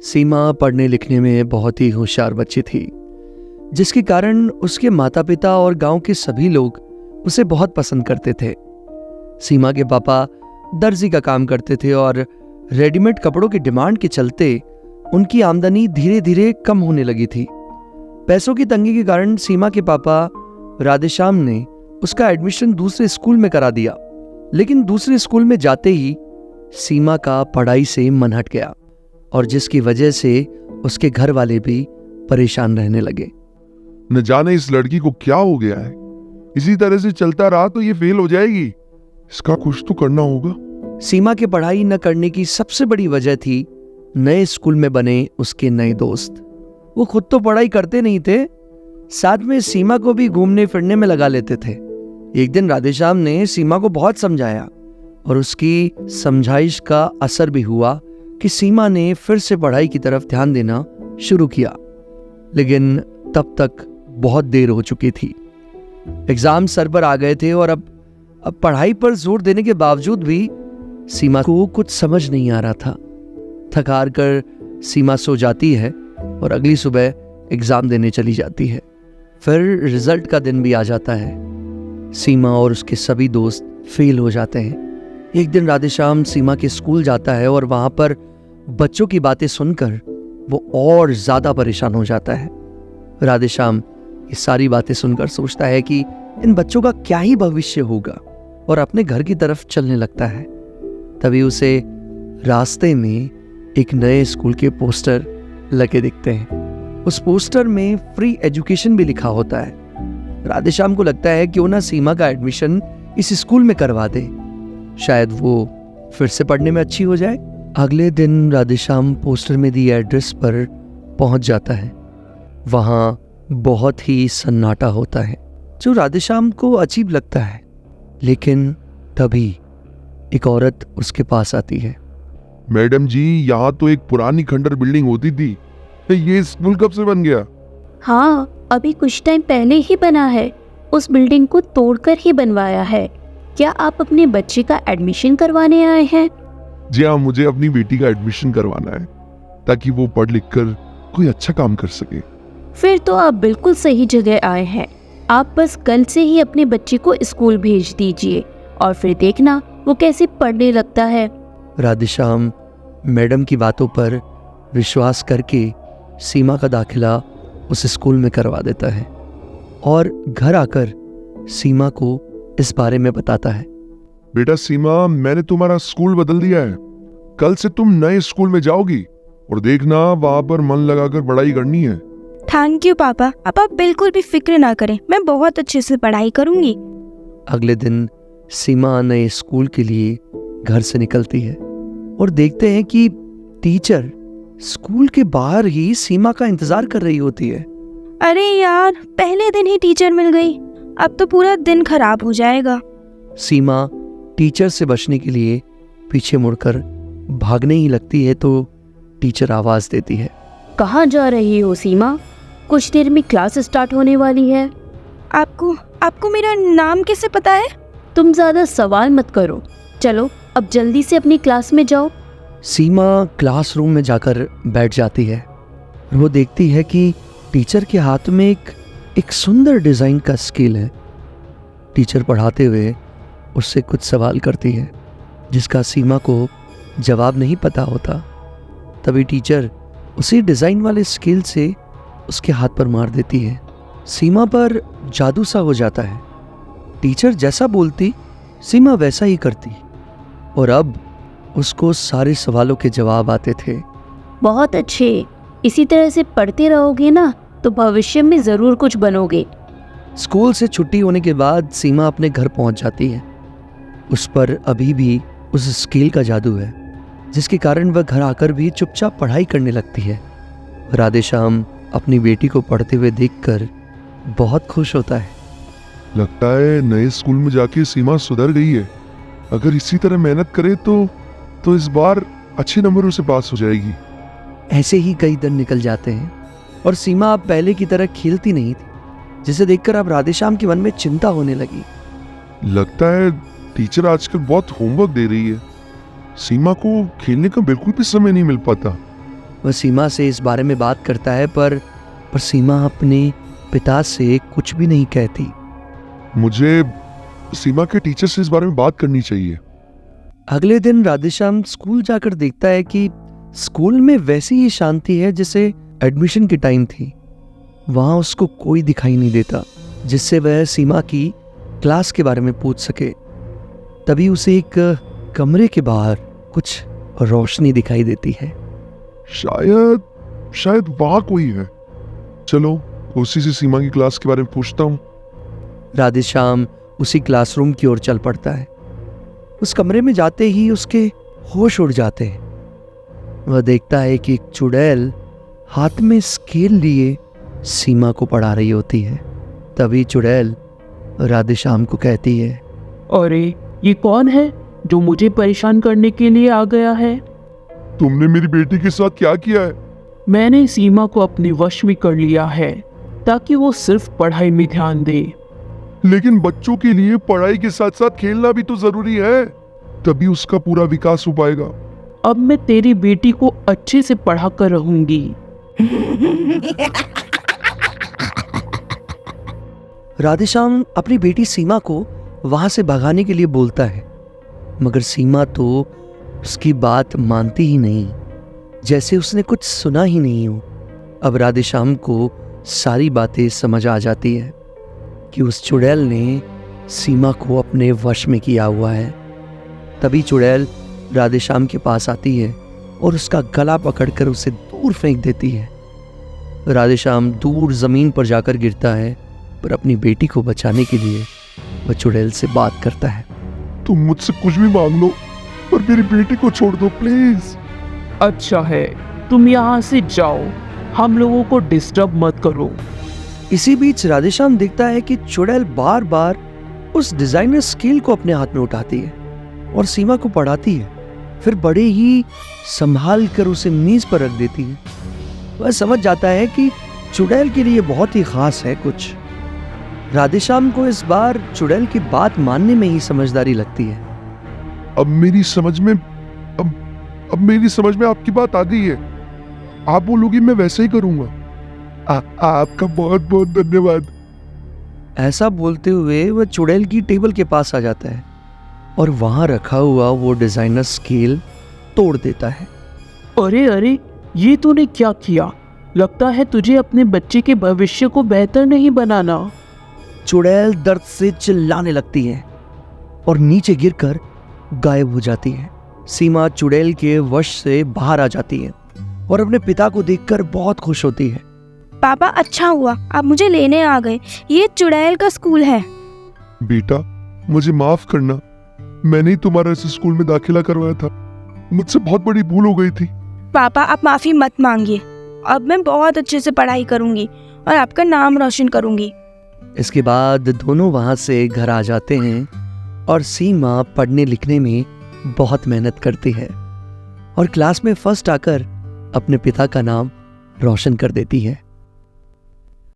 सीमा पढ़ने लिखने में बहुत ही होशियार बच्ची थी, जिसके कारण उसके माता पिता और गांव के सभी लोग उसे बहुत पसंद करते थे। सीमा के पापा दर्जी का काम करते थे और रेडीमेड कपड़ों की डिमांड के चलते उनकी आमदनी धीरे धीरे कम होने लगी थी। पैसों की तंगी के कारण सीमा के पापा राधेश्याम ने उसका एडमिशन दूसरे स्कूल में करा दिया, लेकिन दूसरे स्कूल में जाते ही सीमा का पढ़ाई से मन हट गया और जिसकी वजह से उसके घर वाले भी परेशान रहने लगे। न जाने इस लड़की को क्या हो गया है, इसी तरह से चलता रहा तो ये फेल हो जाएगी। इसका कुछ तो करना होगा। सीमा के पढ़ाई न करने की सबसे बड़ी वजह थी नए स्कूल में बने उसके नए दोस्त। वो खुद तो पढ़ाई करते नहीं थे, साथ में सीमा को भी घूमने फिरने में लगा लेते थे। एक दिन राधेश्याम ने सीमा को बहुत समझाया और उसकी समझाइश का असर भी हुआ कि सीमा ने फिर से पढ़ाई की तरफ ध्यान देना शुरू किया, लेकिन तब तक बहुत देर हो चुकी थी। एग्जाम सर पर आ गए थे और अब पढ़ाई पर जोर देने के बावजूद भी सीमा को कुछ समझ नहीं आ रहा था। थक हार कर सीमा सो जाती है और अगली सुबह एग्जाम देने चली जाती है। फिर रिजल्ट का दिन भी आ जाता है। सीमा और उसके सभी दोस्त फेल हो जाते हैं। एक दिन राधेश्याम सीमा के स्कूल जाता है और वहां पर बच्चों की बातें सुनकर वो और ज्यादा परेशान हो जाता है। राधेश्याम ये सारी बातें सुनकर सोचता है कि इन बच्चों का क्या ही भविष्य होगा और अपने घर की तरफ चलने लगता है। तभी उसे रास्ते में एक नए स्कूल के पोस्टर लगे दिखते हैं। उस पोस्टर में फ्री एजुकेशन भी लिखा होता है। राधेश्याम को लगता है क्यों ना सीमा का एडमिशन इस स्कूल में करवा दे, शायद वो फिर से पढ़ने में अच्छी हो जाए। अगले दिन राधेश्याम पोस्टर में दी एड्रेस पर पहुंच जाता है। वहां बहुत ही सन्नाटा होता है, जो राधेश्याम को अजीब लगता है। लेकिन तभी एक औरत उसके पास आती है। मैडम जी, यहाँ तो एक पुरानी खंडर बिल्डिंग होती थी, ये स्कूल कब से बन गया? हाँ, अभी कुछ टाइम पहले ही बना है। उस बिल्डिंग को तोड़कर ही बनवाया है। क्या आप अपने बच्चे का एडमिशन करवाने आए हैं? जी हाँ, मुझे अपनी बेटी का एडमिशन करवाना है ताकि वो पढ़ लिख कर कोई अच्छा काम कर सके। फिर तो आप बिल्कुल सही जगह आए हैं। आप बस कल से ही अपने बच्चे को स्कूल भेज दीजिए और फिर देखना वो कैसे पढ़ने लगता है। राधेश्याम मैडम की बातों पर विश्वास करके सीमा का दाखिला उस स्कूल में करवा देता है और घर आकर सीमा को इस बारे में बताता है। बेटा सीमा, मैंने तुम्हारा स्कूल बदल दिया है। कल से तुम नए स्कूल में जाओगी और देखना वहां पर मन लगाकर पढ़ाई करनी है। थैंक यू पापा, आप बिल्कुल भी फिक्र ना करें, मैं बहुत अच्छे से पढ़ाई करूंगी। अगले दिन सीमा नए स्कूल के लिए घर से निकलती है और देखते हैं कि टीचर स्कूल के बाहर ही सीमा का इंतजार कर रही होती है। अरे यार, पहले दिन ही टीचर मिल गई, अब तो पूरा दिन खराब हो जाएगा। सीमा टीचर से बचने के लिए पीछे मुड़कर भागने ही लगती है तो टीचर आवाज देती है। कहाँ जा रही हो सीमा? कुछ देर में क्लास स्टार्ट होने वाली है। आपको मेरा नाम कैसे पता है? तुम ज्यादा सवाल मत करो, चलो अब जल्दी से अपनी क्लास में जाओ। सीमा क्लासरूम में जाकर बैठ जाती है और वो देखती है कि टीचर के हाथ में एक सुंदर डिजाइन का स्केल है। टीचर पढ़ाते हुए उससे कुछ सवाल करती है जिसका सीमा को जवाब नहीं पता होता। तभी टीचर उसी डिजाइन वाले स्केल से उसके हाथ पर मार देती है। सीमा पर जादू सा हो जाता है। टीचर जैसा बोलती सीमा वैसा ही करती और अब उसको सारे सवालों के जवाब आते थे। बहुत अच्छे, इसी तरह से पढ़ते रहोगे ना तो भविष्य में जरूर कुछ बनोगे। स्कूल से छुट्टी होने के बाद सीमा अपने घर पहुंच जाती है। उस पर अभी भी उस स्केल का जादू है, जिसके कारण वह घर आकर भी चुपचाप पढ़ाई करने लगती है। राधेश्याम अपनी बेटी को पढ़ते हुए देखकर बहुत खुश होता है। लगता है नए स्कूल में जाके सीमा सुधर गई है। अगर इसी तरह मेहनत करे तो इस बार अच्छे नंबरों से पास हो जाएगी। ऐसे ही कई दिन निकल जाते हैं और सीमा अब पहले की तरह खेलती नहीं थी, जिसे देखकर अब राधेश्याम के मन में चिंता होने लगी। लगता है टीचर आजकल बहुत होमवर्क दे रही है। सीमा को खेलने का बिल्कुल भी समय नहीं मिल पाता। वह सीमा से इस बारे में बात करता है, पर सीमा अपने पिता से कुछ भी नहीं कहती। मुझे सीमा के टीचर से इस बारे में बात करनी चाहिए। अगले दिन राधेश्याम स्कूल जाकर देखता है कि स्कूल में वैसी ही शांति है जैसे एडमिशन की टाइम थी। वहां उसको कोई दिखाई नहीं देता जिससे वह सीमा की क्लास के बारे में पूछ सके। तभी उसे एक कमरे के बाहर कुछ रोशनी दिखाई देती है। शायद वहां कोई है। चलो उसी से सीमा की क्लास के बारे में पूछता हूँ। राधेश्याम उसी क्लासरूम की ओर चल पड़ता है। उस कमरे में जाते ही उसके होश उड़ जाते हैं। वह देखता है कि एक चुड़ैल हाथ में स्केल लिए सीमा को पढ़ा रही होती है। तभी चुड़ैल राधेश्याम को कहती है, अरे ये कौन है जो मुझे परेशान करने के लिए आ गया है? तुमने मेरी बेटी के साथ क्या किया है? मैंने सीमा को अपने वश में कर लिया है ताकि वो सिर्फ पढ़ाई में ध्यान दे। लेकिन बच्चों के लिए पढ़ाई के साथ साथ खेलना भी तो जरूरी है, तभी उसका पूरा विकास हो पाएगा। अब मैं तेरी बेटी को अच्छे से पढ़ा कर रहूंगी। राधेश्याम अपनी बेटी सीमा को वहां से भगाने के लिए बोलता है, मगर सीमा तो उसकी बात मानती ही नहीं, जैसे उसने कुछ सुना ही नहीं हो। अब राधेश्याम को सारी बातें समझ आ जाती है कि उस चुड़ैल ने सीमा को अपने वश में किया हुआ है। तभी चुड़ैल राधेश्याम के पास आती है और उसका गला पकड़कर उसे दूर फेंक देती है। राधेश्याम दूर जमीन पर जाकर गिरता है, पर अपनी बेटी को बचाने के लिए वह चुड़ैल से बात करता है। तुम मुझसे कुछ भी मांग लो, पर मेरी बेटी को छोड़ दो प्लीज। अच्छा है, तुम यहाँ से जाओ, हम लोगों को डिस्टर्ब मत करो। इसी बीच राधेश्याम देखता है कि चुड़ैल बार बार उस डिजाइनर स्केल को अपने हाथ में उठाती है और सीमा को पढ़ाती है, फिर बड़े ही संभाल कर उसे मेज पर रख देती है। वह समझ जाता है कि चुड़ैल के लिए बहुत ही खास है कुछ। राधेश्याम को इस बार चुड़ैल की बात मानने में ही समझदारी लगती है। अब मेरी समझ में आपकी बात आ गई है। आप बोलोगी मैं वैसे ही करूंगा। आपका बहुत बहुत धन्यवाद। ऐसा बोलते हुए वह चुड़ैल की टेबल के पास आ जाता है और वहां रखा हुआ वो डिजाइनर स्केल तोड़ देता है। अरे अरे, ये तूने क्या किया? लगता है तुझे अपने बच्चे के भविष्य को बेहतर नहीं बनाना। चुड़ैल दर्द से चिल्लाने लगती है और नीचे गिरकर गायब हो जाती है। सीमा चुड़ैल के वश से बाहर आ जाती है और अपने पिता को देखकर बहुत खुश होती है। पापा अच्छा हुआ आप मुझे लेने आ गए, ये चुड़ैल का स्कूल है। बेटा मुझे माफ करना, मैंने ही तुम्हारा इस स्कूल में दाखिला करवाया था। मुझसे बहुत बड़ी भूल हो गई थी। पापा आप माफी मत मांगिए, अब मैं बहुत अच्छे से पढ़ाई करूंगी और आपका नाम रोशन करूंगी। इसके बाद दोनों वहां से घर आ जाते हैं और सीमा पढ़ने लिखने में बहुत मेहनत करती है और क्लास में फर्स्ट आकर अपने पिता का नाम रोशन कर देती है।